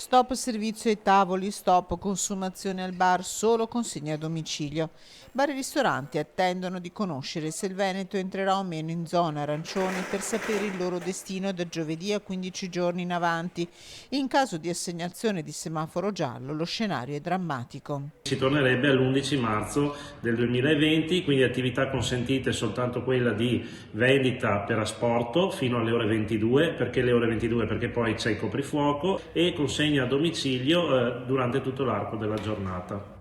Stop servizio ai tavoli, stop consumazione al bar, solo consegna a domicilio. Bar e ristoranti attendono di conoscere se il Veneto entrerà o meno in zona arancione per sapere il loro destino da giovedì a 15 giorni in avanti. In caso di assegnazione di semaforo giallo, lo scenario è drammatico. Si tornerebbe all'11 marzo del 2020, quindi attività consentite soltanto quella di vendita per asporto fino alle ore 22, perché le ore 22? Perché poi c'è il coprifuoco e consegna a domicilio durante tutto l'arco della giornata.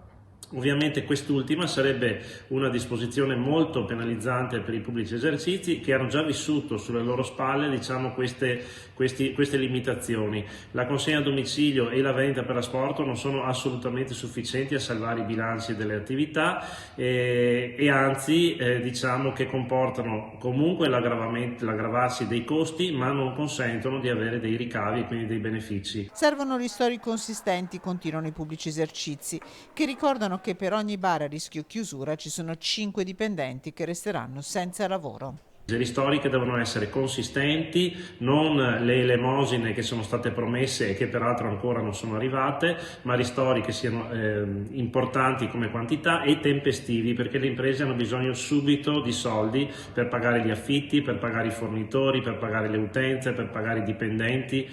Ovviamente quest'ultima sarebbe una disposizione molto penalizzante per i pubblici esercizi che hanno già vissuto sulle loro spalle, diciamo, queste limitazioni. La consegna a domicilio e la vendita per asporto non sono assolutamente sufficienti a salvare i bilanci delle attività e anzi diciamo che comportano comunque l'aggravarsi dei costi, ma non consentono di avere dei ricavi e quindi dei benefici. Servono ristori consistenti, continuano i pubblici esercizi, che ricordano che per ogni bar a rischio chiusura ci sono 5 dipendenti che resteranno senza lavoro. Le ristori che devono essere consistenti, non le elemosine che sono state promesse e che peraltro ancora non sono arrivate, ma ristori che siano importanti come quantità e tempestivi, perché le imprese hanno bisogno subito di soldi per pagare gli affitti, per pagare i fornitori, per pagare le utenze, per pagare i dipendenti.